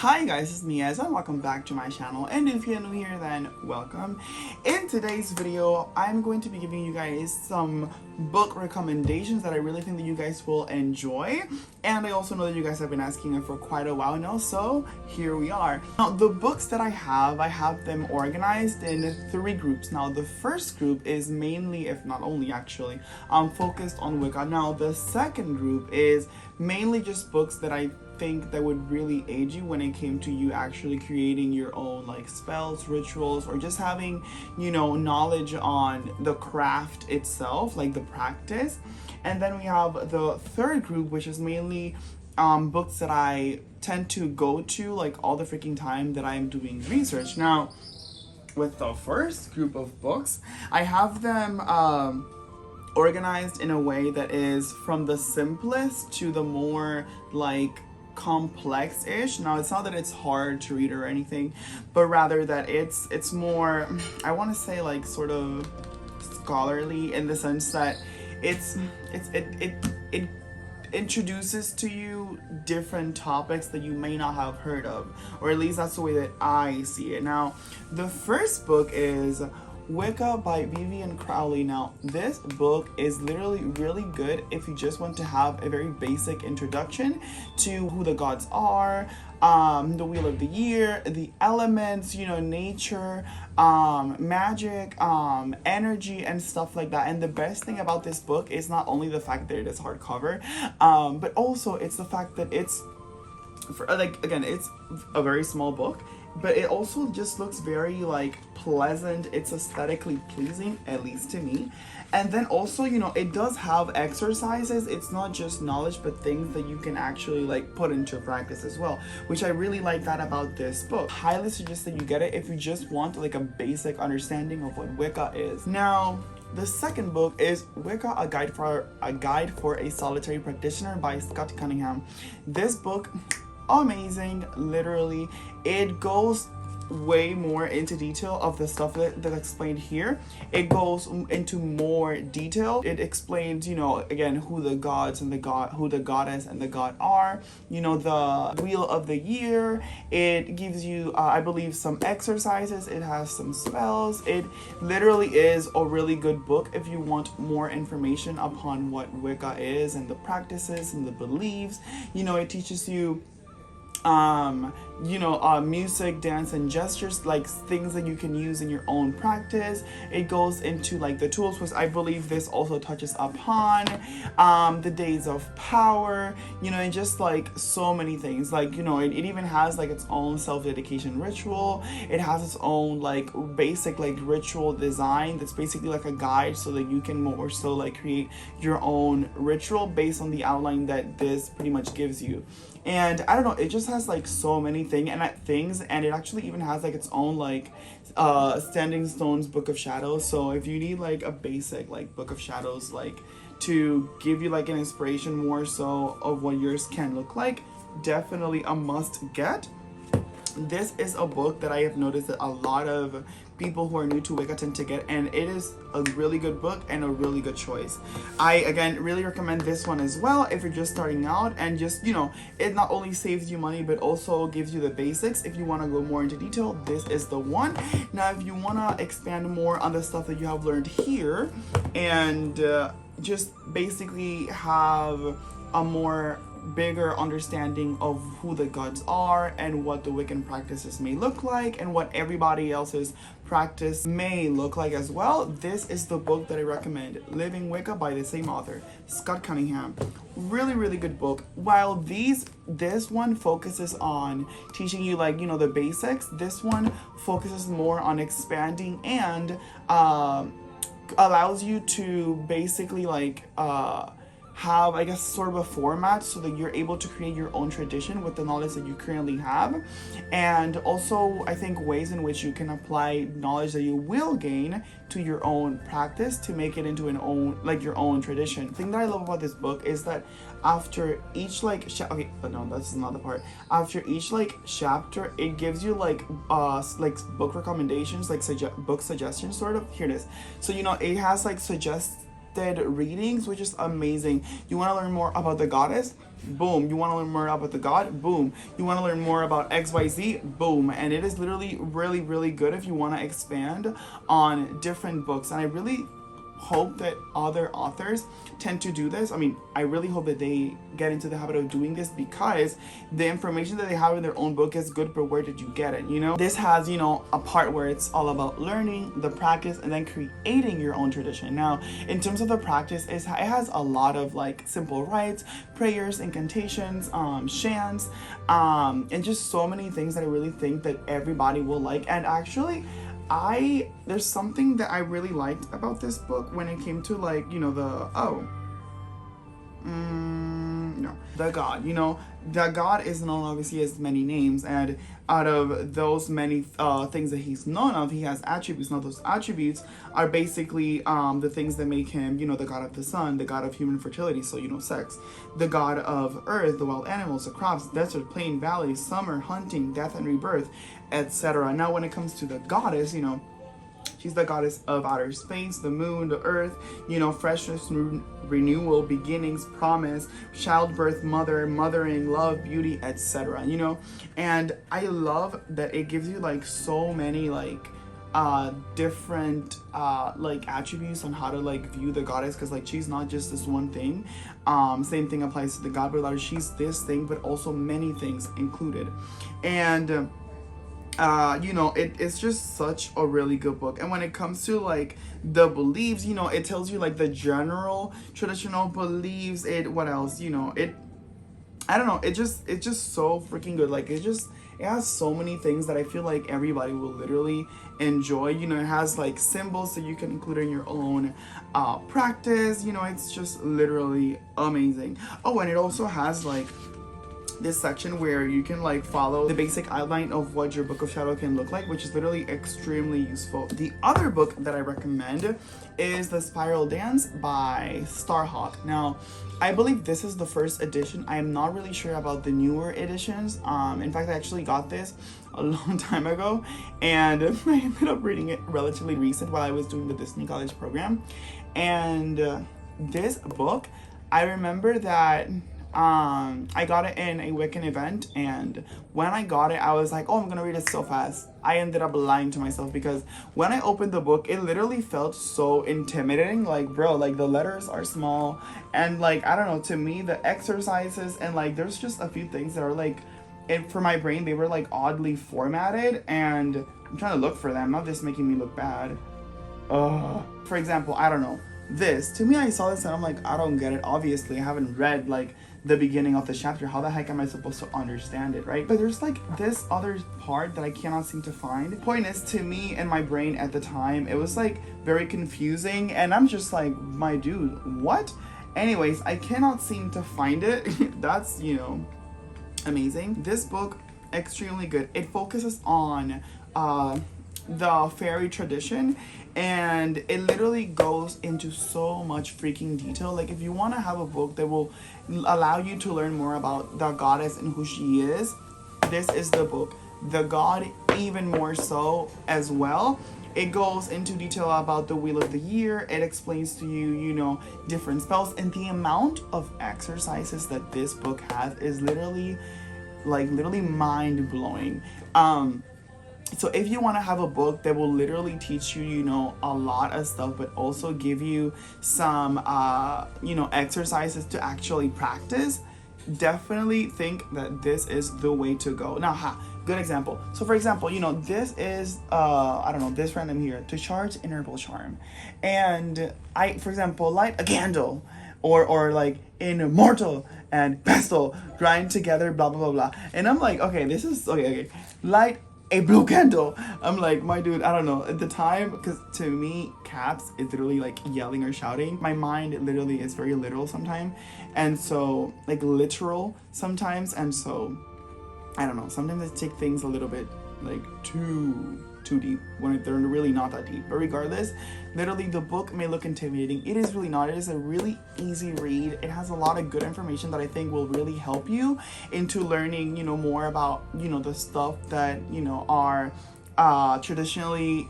Hi guys, it's me and welcome back to my channel, and if you're new here then welcome. In today's video I'm going to be giving you guys some book recommendations that I really think that you guys will enjoy, and I also know that you guys have been asking it for quite a while now, so here we are. Now the books that I have them organized in 3 groups. Now the first group is mainly, if not only actually, focused on Wicca. Now the second group is mainly just books that I think that would really aid you when it came to you actually creating your own like spells, rituals, or just having, you know, knowledge on the craft itself, like the practice. And then we have the third group, which is mainly books that I tend to go to like all the freaking time that I'm doing research. Now with the first group of books, I have them organized in a way that is from the simplest to the more like complex-ish. Now it's not that it's hard to read or anything, but rather that it's more, I want to say, like sort of scholarly, in the sense that it introduces to you different topics that you may not have heard of, or at least that's the way that I see it. Now the first book is Wicca by Vivian Crowley. Now this book is literally really good if you just want to have a very basic introduction to who the gods are, the wheel of the year, the elements, you know, nature, magic, energy and stuff like that. And the best thing about this book is not only the fact that it is hardcover, but also it's the fact that it's it's a very small book, but it also just looks very like pleasant. It's aesthetically pleasing, at least to me. And then also, you know, it does have exercises. It's not just knowledge, but things that you can actually like put into practice as well, which I really like that about this book. Highly suggest that you get it if you just want like a basic understanding of what Wicca is. Now the second book is Wicca, a guide for a solitary practitioner by Scott Cunningham. This book, amazing. Literally, it goes way more into detail of the stuff that's explained here. It goes into more detail. It explains, you know, again, who the gods and who the goddess and the god are, you know, the wheel of the year. It gives you I believe some exercises. It has some spells. It literally is a really good book if you want more information upon what Wicca is and the practices and the beliefs. You know, it teaches you music, dance, and gestures, like things that you can use in your own practice. It goes into like the tools, which I believe this also touches upon, the days of power, you know, and just like so many things. Like, you know, it even has like its own self-dedication ritual. It has its own like basic like ritual design that's basically like a guide so that you can more so like create your own ritual based on the outline that this pretty much gives you. And I don't know, it just has like so many things, and it actually even has like its own like Standing Stones Book of Shadows. So if you need like a basic like Book of Shadows, like to give you like an inspiration more so of what yours can look like, definitely a must get. This is a book that I have noticed that a lot of people who are new to Wicca tend to get, and it is a really good book and a really good choice. I again really recommend this one as well if you're just starting out, and just, you know, it not only saves you money but also gives you the basics. If you want to go more into detail, this is the one. Now if you want to expand more on the stuff that you have learned here and just basically have a more bigger understanding of who the gods are and what the Wiccan practices may look like and what everybody else's practice may look like as well, this is the book that I recommend. Living Wicca by the same author, Scott Cunningham. Really, really good book. While this one focuses on teaching you like, you know, the basics, this one focuses more on expanding and allows you to basically like have, I guess, sort of a format so that you're able to create your own tradition with the knowledge that you currently have, and also I think ways in which you can apply knowledge that you will gain to your own practice to make it into your own tradition. The thing that I love about this book is that after each like that's not the part. After each like chapter, it gives you like book recommendations, like book suggestions sort of. Here it is. So, you know, it has like readings, which is amazing. You want to learn more about the goddess? Boom. You want to learn more about the god? Boom. You want to learn more about XYZ? Boom. And it is literally really, really good if you want to expand on different books. And I really hope that other authors tend to do this. I mean, I really hope that they get into the habit of doing this, because the information that they have in their own book is good, but where did you get it? You know, this has, you know, a part where it's all about learning, the practice, and then creating your own tradition. Now, in terms of the practice, it has a lot of like simple rites, prayers, incantations, chants, and just so many things that I really think that everybody will like. And actually, there's something that I really liked about this book when it came to like, you know, the god, you know, the god is known obviously as many names, and out of those many things that he's known of, he has attributes. Now those attributes are basically the things that make him, you know, the god of the sun, the god of human fertility, so, you know, sex, the god of earth, the wild animals, the crops, desert, plain, valley, summer, hunting, death and rebirth, etc. Now when it comes to the goddess, you know, she's the goddess of outer space, the moon, the earth, you know, freshness, renewal, beginnings, promise, childbirth, mothering, love, beauty, etc. You know, and I love that it gives you like so many like different like attributes on how to like view the goddess, because like she's not just this one thing. Same thing applies to the god, but she's this thing, but also many things included. And you know, it's just such a really good book. And when it comes to like the beliefs, you know, it tells you like the general traditional beliefs. What else, you know, I don't know, it's just so freaking good. Like it has so many things that I feel like everybody will literally enjoy. You know, it has like symbols that you can include in your own practice. You know, it's just literally amazing. Oh, and it also has like this section where you can like follow the basic outline of what your book of shadow can look like, which is literally extremely useful. The other book that I recommend is The Spiral Dance by Starhawk. Now, I believe this is the first edition. I am not really sure about the newer editions. In fact, I actually got this a long time ago, and I ended up reading it relatively recent while I was doing the Disney College program. And this book, I remember that I got it in a Wiccan event, and when I got it, I was like, oh, I'm gonna read it so fast. I ended up lying to myself, because when I opened the book, it literally felt so intimidating. Like, bro, like the letters are small, and like, I don't know, to me, the exercises, and like, there's just a few things that are like, for my brain, they were like oddly formatted, and I'm trying to look for them, not this making me look bad. For example, I don't know, this, to me, I saw this and I'm like, I don't get it. Obviously, I haven't read like the beginning of the chapter. How the heck am I supposed to understand it, right? But there's like this other part that I cannot seem to find. Point is, to me and my brain at the time, it was like very confusing, and I'm just like, my dude, what? Anyways, I cannot seem to find it. That's, you know, amazing. This book, extremely good. It focuses on the fairy tradition, and it literally goes into so much freaking detail. Like, if you want to have a book that will allow you to learn more about the goddess and who she is, this is the book. The god, even more so as well. It goes into detail about the wheel of the year. It explains to you, you know, different spells, and the amount of exercises that this book has is literally mind-blowing. So if you want to have a book that will literally teach you, you know, a lot of stuff, but also give you some, you know, exercises to actually practice, definitely think that this is the way to go. Now, good example. So for example, you know, this is, I don't know, this random here, to charge Innerval Charm. And I, for example, light a candle, or like immortal and pestle grind together, blah, blah, blah, blah. And I'm like, okay, this is, okay, light a blue candle. I'm like, my dude, I don't know. At the time, because to me, caps is literally like yelling or shouting. My mind literally is very literal sometimes. And so, like, literal sometimes. And so, I don't know. Sometimes I take things a little bit, like, too deep when they're really not that deep. But regardless, literally the book may look intimidating. It is really not. It is a really easy read. It has a lot of good information that I think will really help you into learning, you know, more about, you know, the stuff that, you know, are traditionally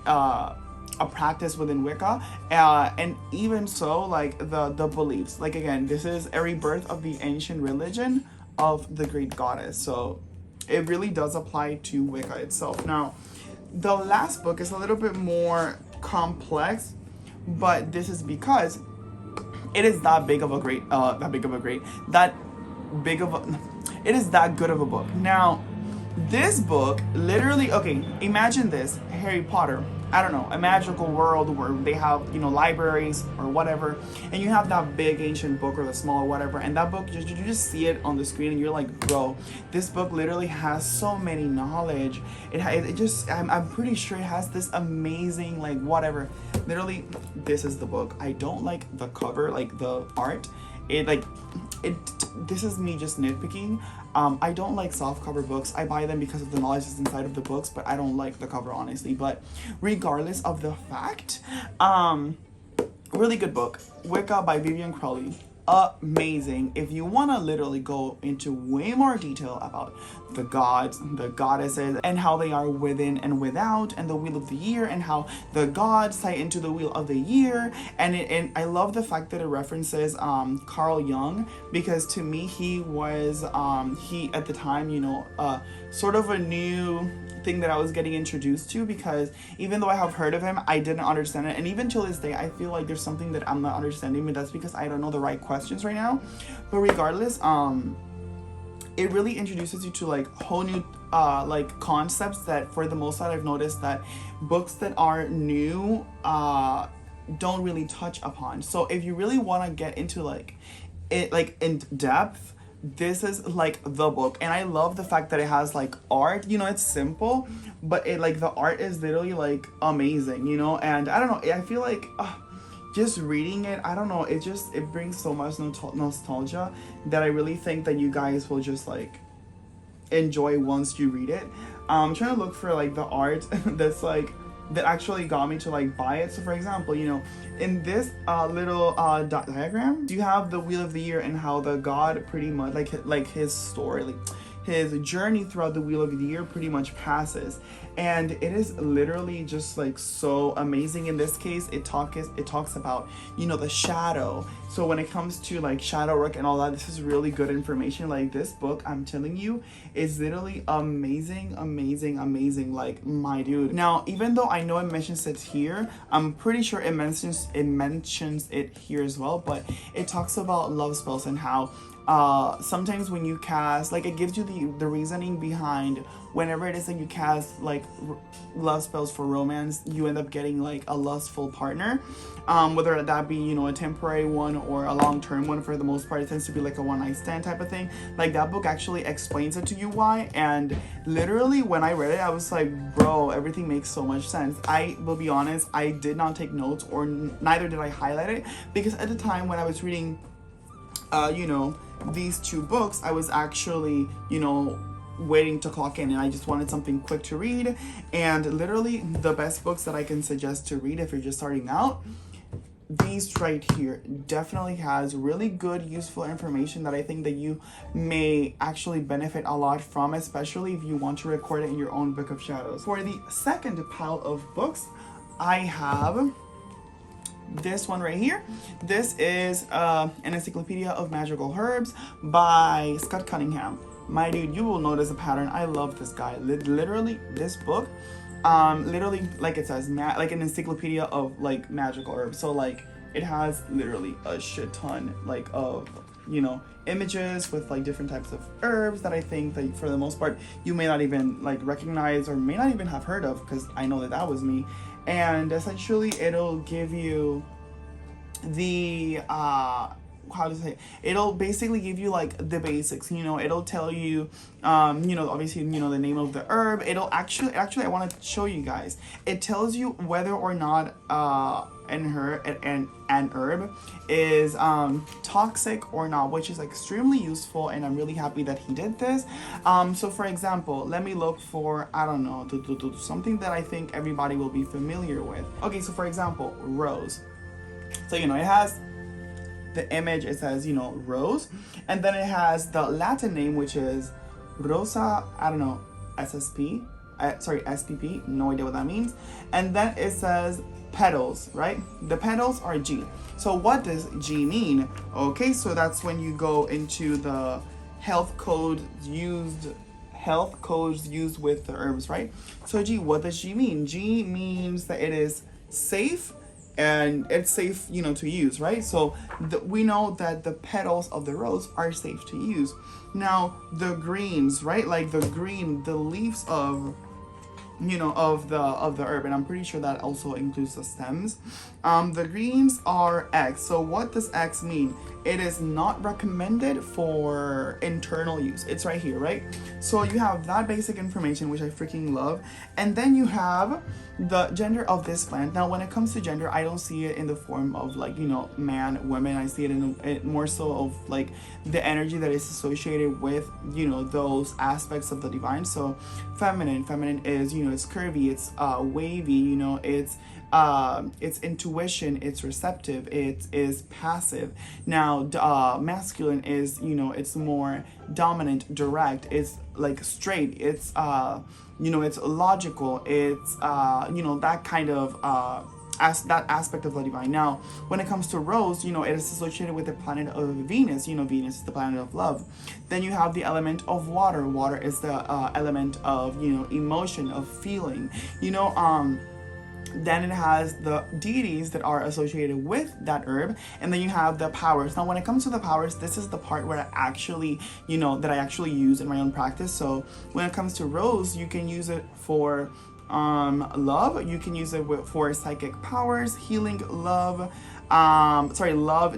a practice within Wicca, and even so, like the beliefs. Like again, this is a rebirth of the ancient religion of the great goddess. So it really does apply to Wicca itself. Now, the last book is a little bit more complex, but this is because it is that big of a it is that good of a book. Now, this book literally, okay, imagine this, Harry Potter, I don't know, a magical world where they have, you know, libraries or whatever, and you have that big ancient book or the small whatever, and that book, you just see it on the screen and you're like, bro, this book literally has so many knowledge. I'm pretty sure it has this amazing, like, whatever. Literally, this is the book. I don't like the cover, like the art. This is me just nitpicking. I don't like soft cover books. I buy them because of the knowledge that's inside of the books, but I don't like the cover, honestly. But regardless of the fact, really good book. Wicca by Vivian Crowley. Amazing. If you want to literally go into way more detail about the gods, the goddesses, and how they are within and without, and the wheel of the year, and how the gods tie into the wheel of the year, and I love the fact that it references Carl Jung, because to me he was he at the time, you know, sort of a new thing that I was getting introduced to, because even though I have heard of him, I didn't understand it, and even till this day I feel like there's something that I'm not understanding, but that's because I don't know the right questions right now. But regardless, it really introduces you to like whole new like concepts that for the most part I've noticed that books that are new don't really touch upon. So if you really want to get into like it like in depth, this is like the book. And I love the fact that it has like art, you know, it's simple, but it like the art is literally like amazing, you know. And I don't know, I feel like just reading it, I don't know, it brings so much nostalgia that I really think that you guys will just like enjoy once you read it. I'm trying to look for like the art that's like that actually got me to like buy it. So for example, you know, in this little diagram, you have the wheel of the year and how the god pretty much like his story, like his journey throughout the wheel of the year pretty much passes, and it is literally just like so amazing. In this case, it talks about, you know, the shadow. So when it comes to like shadow work and all that, this is really good information. Like this book, I'm telling you, is literally amazing, like my dude. Now, even though I know it mentions it here, I'm pretty sure it mentions it here as well, but it talks about love spells and how sometimes when you cast, like, it gives you the reasoning behind whenever it is that you cast like love spells for romance, you end up getting like a lustful partner, whether that be, you know, a temporary one or a long-term one. For the most part, it tends to be like a one-night stand type of thing. Like that book actually explains it to you why, and literally when I read it, I was like, bro, everything makes so much sense. I will be honest, I did not take notes, or neither did I highlight it, because at the time when I was reading you know, these two books, I was actually, you know, waiting to clock in, and I just wanted something quick to read. And literally the best books that I can suggest to read if you're just starting out, these right here definitely has really good useful information that I think that you may actually benefit a lot from, especially if you want to record it in your own book of shadows. For the second pile of books, I have this one right here. This is an encyclopedia of magical herbs by Scott Cunningham. My dude, you will notice a pattern. I love this guy. Literally, this book, literally, like it says, like an encyclopedia of like magical herbs. So like it has literally a shit ton like of, you know, images with like different types of herbs that I think that for the most part you may not even like recognize or may not even have heard of, because I know that was me. And essentially it'll give you the how to say, it'll basically give you like the basics, you know. It'll tell you you know, obviously, you know, the name of the herb. It'll actually I want to show you guys, it tells you whether or not an herb is toxic or not, which is extremely useful, and I'm really happy that he did this. So for example, let me look for, I don't know, something that I think everybody will be familiar with. Okay, so for example, rose. So, you know, it has the image, it says, you know, rose, and then it has the Latin name, which is Rosa, I don't know, SPP, no idea what that means. And then it says petals, right? The petals are G. So what does G mean? Okay, so that's when you go into the health codes used with the herbs, right? So G, what does G mean? G means that it is safe, and it's safe, to use, right? So we know that the petals of the rose are safe to use. Now the greens, right? Like the leaves of the herb, and I'm pretty sure that also includes the stems. The greens are X. So what does X mean? It is not recommended for internal use. It's right here, right? So you have that basic information, which I freaking love, and then you have the gender of this plant. Now when it comes to gender, I don't see it in the form of like man, woman. I see it in more so of like the energy that is associated with those aspects of the divine. So feminine is it's curvy, it's wavy, it's intuition, it's receptive, it is passive. Now masculine is it's more dominant, direct, it's like straight, it's it's logical, it's that kind of that aspect of the divine. Now when it comes to rose, it is associated with the planet of Venus. Venus is the planet of love. Then you have the element of water. Water is the element of emotion, of feeling. Then it has the deities that are associated with that herb, and then you have the powers. Now when it comes to the powers, this is the part where I actually that I actually use in my own practice. So when it comes to rose, you can use it for love, you can use it for psychic powers, healing, love,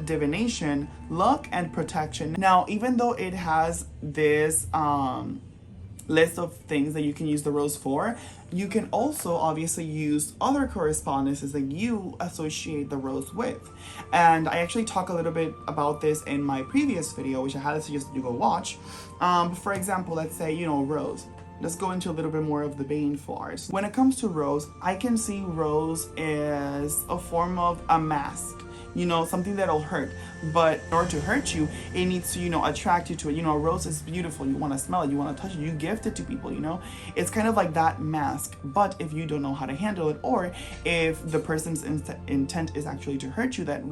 divination, luck, and protection. Now even though it has this list of things that you can use the rose for, you can also obviously use other correspondences that you associate the rose with. And I actually talk a little bit about this in my previous video, which I highly suggest you go watch. For example, let's say rose. Let's go into a little bit more of the baneful arts. When it comes to rose, I can see rose as a form of a mask, something that'll hurt. But in order to hurt you, it needs to, attract you to it. A rose is beautiful. You want to smell it. You want to touch it. You gift it to people, It's kind of like that mask. But if you don't know how to handle it, or if the person's intent is actually to hurt you, that,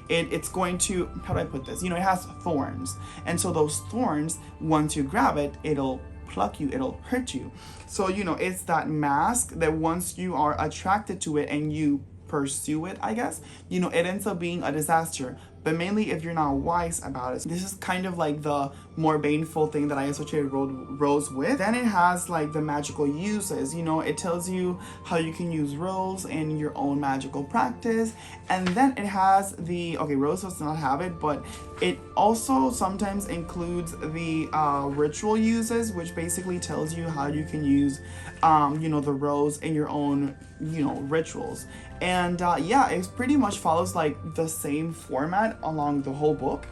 it's going to, how do I put this? It has thorns. And so those thorns, once you grab it, it'll pluck you, it'll hurt you. So it's that mask that once you are attracted to it and you pursue it, I guess, it ends up being a disaster. But mainly if you're not wise about it. This is kind of like the more baneful thing that I associate rose with. Then it has like the magical uses. It tells you how you can use rose in your own magical practice. And then it has the, rose does not have it, but it also sometimes includes the ritual uses, which basically tells you how you can use the rose in your own rituals. And it pretty much follows like the same format along the whole book.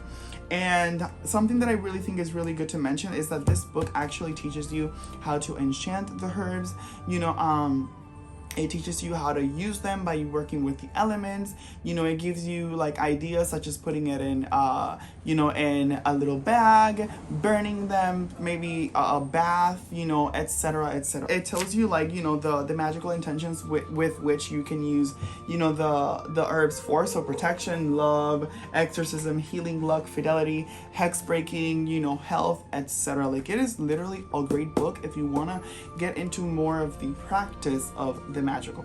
And something that I really think is really good to mention is that this book actually teaches you how to enchant the herbs. It teaches you how to use them by working with the elements. It gives you like ideas such as putting it in, in a little bag, burning them, maybe a bath, etc., etc. It tells you like, the magical intentions with which you can use, the herbs for. So protection, love, exorcism, healing, luck, fidelity, hex breaking, health, etc. Like it is literally a great book if you want to get into more of the practice of the magical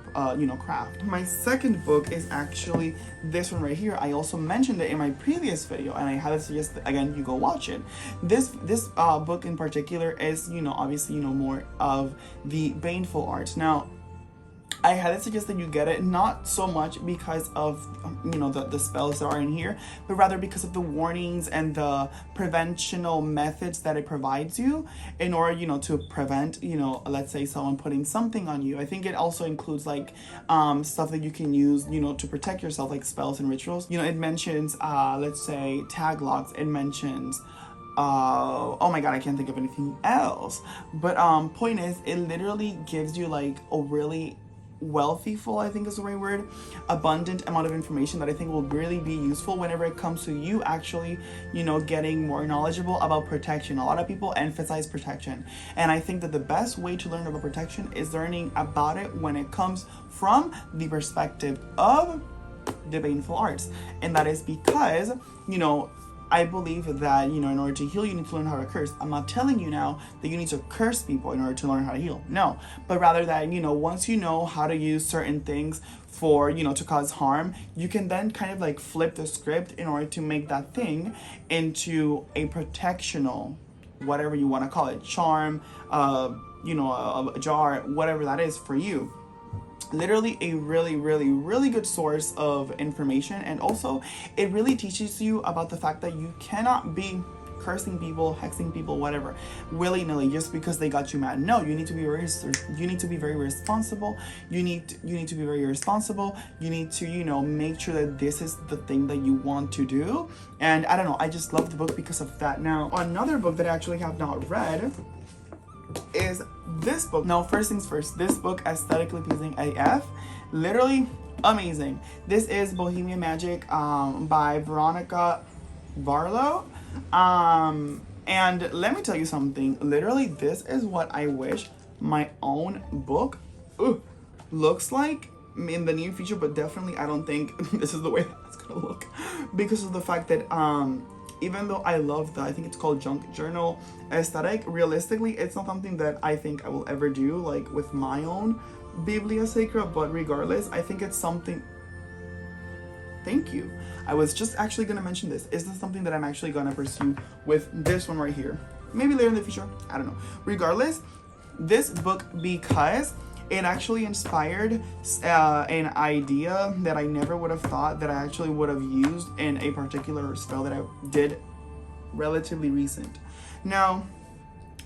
craft. My second book is actually this one right here. I also mentioned it in my previous video, and I highly suggest that, again, you go watch it. This book in particular is obviously more of the baneful arts. Now I highly suggest that you get it, not so much because of the spells that are in here, but rather because of the warnings and the preventional methods that it provides you in order to prevent let's say someone putting something on you. I think it also includes like stuff that you can use to protect yourself, like spells and rituals. It mentions let's say tag locks. It mentions oh my god, I can't think of anything else, but point is, it literally gives you like a really wealthyful, I think is the right word, abundant amount of information that I think will really be useful whenever it comes to you actually, you know, getting more knowledgeable about protection. A lot of people emphasize protection, and I think that the best way to learn about protection is learning about it when it comes from the perspective of the baneful arts. And that is because, you know, I believe that, you know, in order to heal, you need to learn how to curse. I'm not telling you now that you need to curse people in order to learn how to heal. No, but rather that, you know, once you know how to use certain things for, you know, to cause harm, you can then kind of like flip the script in order to make that thing into a protectional, whatever you want to call it, charm, you know, a jar, whatever that is for you. Literally a really good source of information. And also it really teaches you about the fact that you cannot be cursing people, hexing people, whatever, willy-nilly just because they got you mad. No, you need to be very responsible. You need to be very responsible. You need to, you know, make sure that this is the thing that you want to do. And I don't know, I just love the book because of that. Now, another book that I actually have not read is this book. Now, first things first, this book, aesthetically pleasing AF, literally amazing. This is Bohemian Magic by Veronica Barlow. And let me tell you something, literally this is what I wish my own book looks like in the near future, but definitely I don't think this is the way that's gonna look, because of the fact that even though I love the, I think it's called junk journal aesthetic, realistically, it's not something that I think I will ever do, like, with my own Biblia Sacra, but regardless, I think it's something, thank you. I was just actually gonna mention this. Is this something that I'm actually gonna pursue with this one right here? Maybe later in the future, I don't know. Regardless, this book, because it actually inspired an idea that I never would have thought that I actually would have used in a particular spell that I did relatively recent. Now,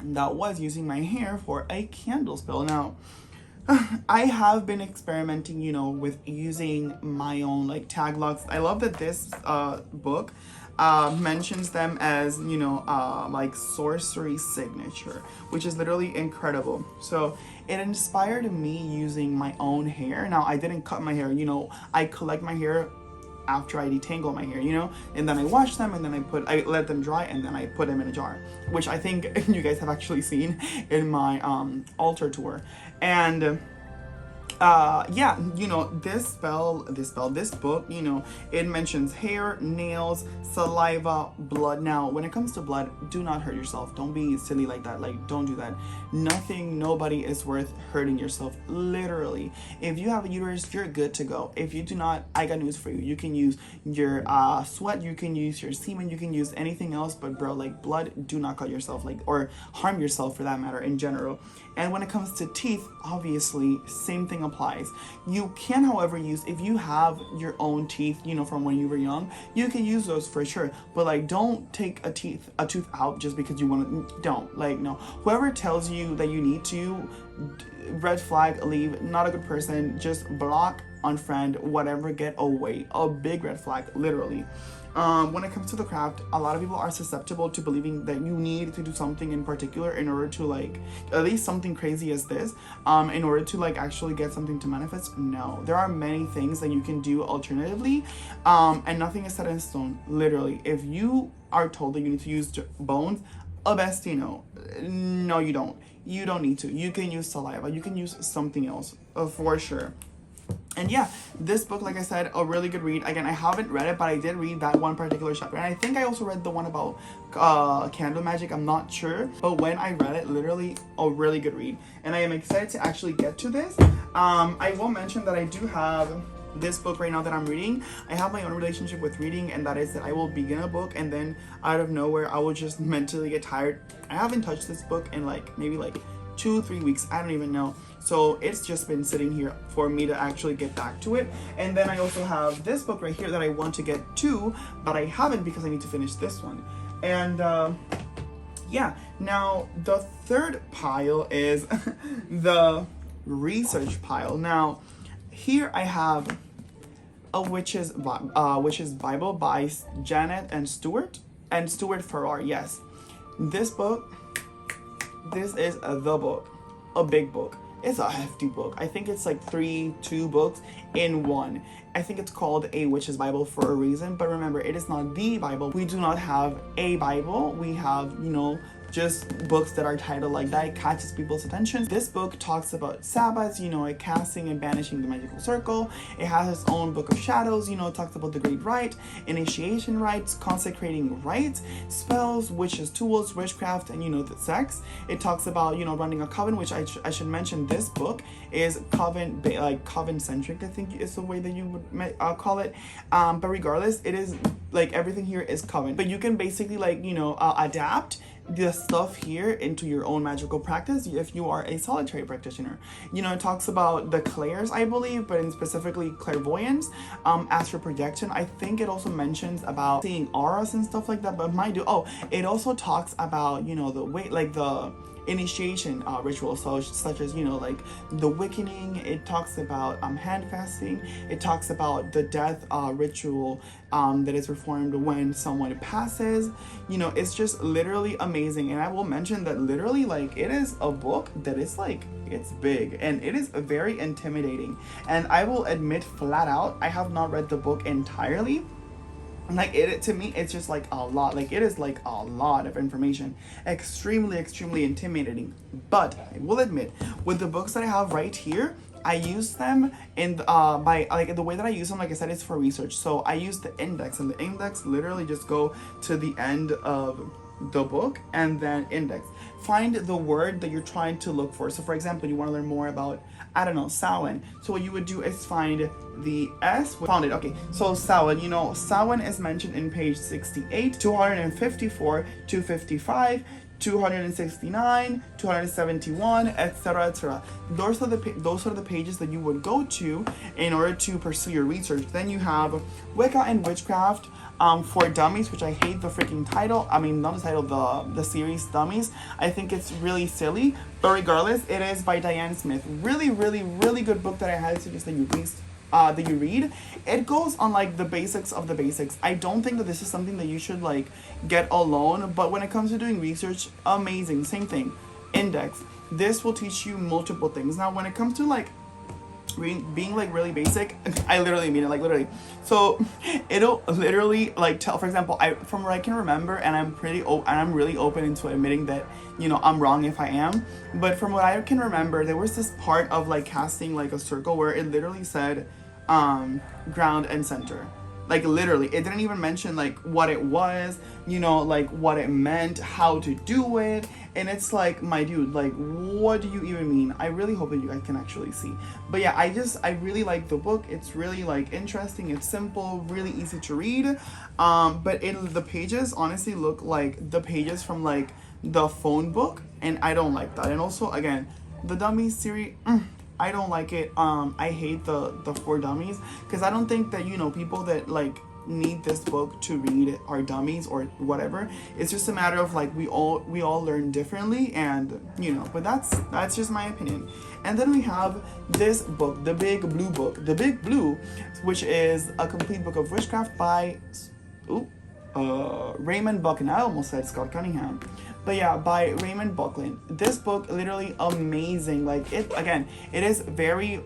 that was using my hair for a candle spell. Now, I have been experimenting, you know, with using my own like tag locks. I love that this book mentions them as, you know, like sorcery signature, which is literally incredible. So it inspired me using my own hair. Now, I didn't cut my hair, you know, I collect my hair after I detangle my hair, you know, and then I wash them, and then I let them dry, and then I put them in a jar, which I think you guys have actually seen in my altar tour. And yeah, you know, this book, you know, it mentions hair, nails, saliva, blood. Now, when it comes to blood, do not hurt yourself. Don't be silly like that. Like, don't do that. Nobody is worth hurting yourself. Literally, if you have a uterus, you're good to go. If you do not, I got news for you. You can use your sweat, you can use your semen, you can use anything else, but bro, like, blood, do not cut yourself, like, or harm yourself for that matter in general. And when it comes to teeth, obviously, same thing applies. You can, however, use, if you have your own teeth, you know, from when you were young, you can use those for sure. But like, don't take a tooth out just because you want to. Don't, like, no. Whoever tells you that you need to, red flag, leave, not a good person, just block, unfriend, whatever, get away. A big red flag, literally. When it comes to the craft, a lot of people are susceptible to believing that you need to do something in particular in order to, like, at least something crazy as this, in order to, like, actually get something to manifest. No, there are many things that you can do alternatively, and nothing is set in stone. Literally, if you are told that you need to use bones, Abestino, no, you don't. You don't need to. You can use saliva. You can use something else, for sure. And yeah, this book, like I said, a really good read. Again, I haven't read it, but I did read that one particular chapter. And I think I also read the one about candle magic. I'm not sure. But when I read it, literally a really good read. And I am excited to actually get to this. I will mention that I do have this book right now that I'm reading. I have my own relationship with reading, and that is that I will begin a book and then out of nowhere, I will just mentally get tired. I haven't touched this book in like maybe like 2-3 weeks. I don't even know. So it's just been sitting here for me to actually get back to it. And then I also have this book right here that I want to get to, but I haven't because I need to finish this one. And yeah, now the third pile is the research pile. Now here I have a witch's Bible by Janet and Stuart Farrar. Yes, this book, this is the book, a big book. it's a hefty book. I think it's like two books in one. I think it's called A Witch's Bible for a reason, but remember, it is not the Bible. We do not have a Bible. We have, just books that are titled like that. It catches people's attention. This book talks about Sabbaths, casting and banishing the magical circle. It has its own book of shadows, it talks about the great rite, initiation rites, consecrating rites, spells, witches' tools, witchcraft, and the sex. It talks about, running a coven, which I should mention this book is coven centric, I think is the way that you would call it. But regardless, it is like everything here is coven. But you can basically adapt the stuff here into your own magical practice if you are a solitary practitioner. It talks about the clairs, I believe, but in specifically clairvoyance, astral projection. I think it also mentions about seeing auras and stuff like that, but it also talks about the initiation rituals, such as the wickening. It talks about hand fasting. It talks about the death ritual that is performed when someone passes. It's just literally amazing. And I will mention that literally it is a book that is it's big and it is very intimidating. And I will admit flat out, I have not read the book entirely. To me, it's just a lot. It is a lot of information. Extremely intimidating. But I will admit, with the books that I have right here, I use them in the way that I use them, like I said, is for research. So I use the index, and the index literally just go to the end of the book and then index. Find the word that you're trying to look for. So for example, you want to learn more about, I don't know, Samhain. So what you would do is find the S. Found it. Okay. So Samhain, Samhain is mentioned in page 68, 254, 255, 269, 271, etc., etc. Those are the pages that you would go to in order to pursue your research. Then you have Wicca and Witchcraft for Dummies, which I hate the freaking title. I mean, not the title, the series Dummies. I think it's really silly, but regardless, it is by Diane Smith. Really good book that I highly suggest that you read. It goes on the basics of the basics. I don't think that this is something that you should get alone, but when it comes to doing research, amazing. Same thing. Index. This will teach you multiple things. Now, when it comes to being really basic, I literally mean it, literally. So it'll literally tell, for example, from what I can remember, and I'm really open into admitting that I'm wrong if I am, but from what I can remember, there was this part of casting a circle where it literally said ground and center. Literally, it didn't even mention what it was, what it meant, how to do it. And it's my dude, what do you even mean? I really hope that you guys can actually see. But yeah, I really like the book. It's really interesting. It's simple, really easy to read. But the pages honestly look like the pages from the phone book, and I don't like that. And also, again, the Dummies series, I don't like it. I hate the For Dummies, because I don't think that people that need this book to read are dummies or whatever. It's just a matter of we all learn differently, and but that's just my opinion. And then we have this book, the Big Blue book, the Big Blue, which is a complete book of witchcraft by Raymond Bucklin. I almost said Scott Cunningham. But yeah, by Raymond Bucklin. This book, literally amazing. It is very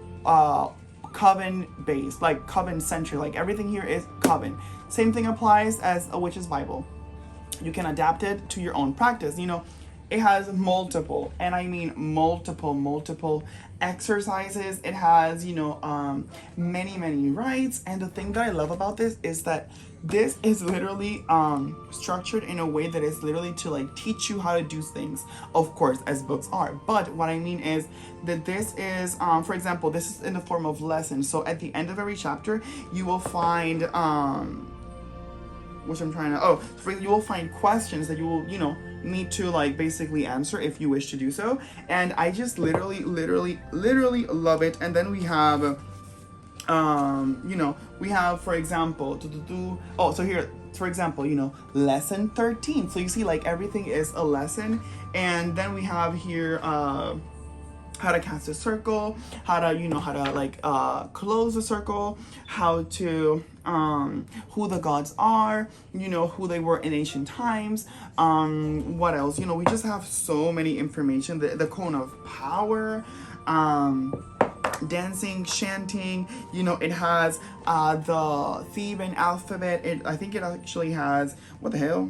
coven based, coven centric. Everything here is coven. Same thing applies as a witch's Bible. You can adapt it to your own practice. It has multiple, and I mean multiple exercises. It has, many rites. And the thing that I love about this is that this is literally structured in a way that is literally to teach you how to do things, of course, as books are. But what I mean is that this is, for example, this is in the form of lessons. So at the end of every chapter, you will find, you will find questions that you will, need to basically answer if you wish to do so. And I just literally love it. And then we have we have, for example, so here, for example, lesson 13. So you see, everything is a lesson. And then we have here how to cast a circle, how to close a circle, how to who the gods are, who they were in ancient times. What else? We just have so many information. The cone of power. dancing, chanting, you know, it has the Theban alphabet. I think it actually has, what the hell?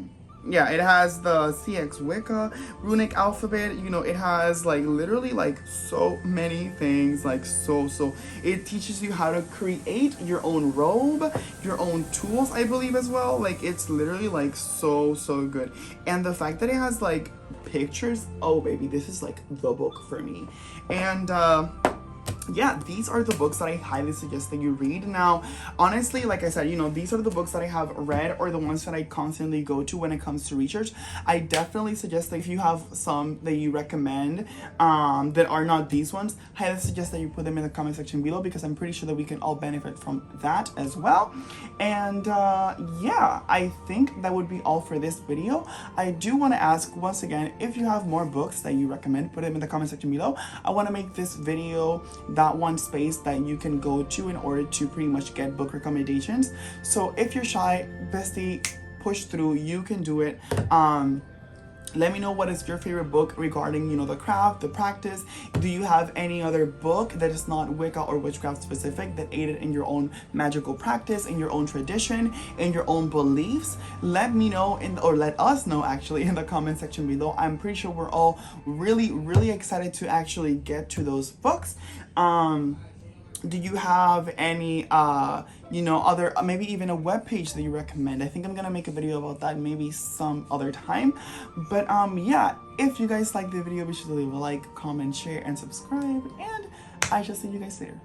Yeah, it has the CX Wicca runic alphabet. You know, it has like literally like so many things, like so it teaches you how to create your own robe, your own tools, I believe, as well. Like, it's literally like so good. And the fact that it has like pictures, oh baby, this is like the book for me. And yeah, these are the books that I highly suggest that you read. Now, honestly, like I said, you know, these are the books that I have read or the ones that I constantly go to when it comes to research. I definitely suggest that if you have some that you recommend that are not these ones, highly suggest that you put them in the comment section below, because I'm pretty sure that we can all benefit from that as well. And yeah, I think that would be all for this video. I do want to ask once again, if you have more books that you recommend, put them in the comment section below. I want to make this video that one space that you can go to in order to pretty much get book recommendations. So if you're shy, bestie, push through, you can do it. Let me know what is your favorite book regarding, you know, the craft, the practice. Do you have any other book that is not Wicca or witchcraft specific that aided in your own magical practice, in your own tradition, in your own beliefs? Let me know or let us know actually in the comment section below. I'm pretty sure we're all really excited to actually get to those books. Do you have any you know, other maybe even a web page that you recommend? I think I'm gonna make a video about that maybe some other time. But yeah, if you guys like the video, be sure to leave a like, comment, share, and subscribe, and I shall see you guys later.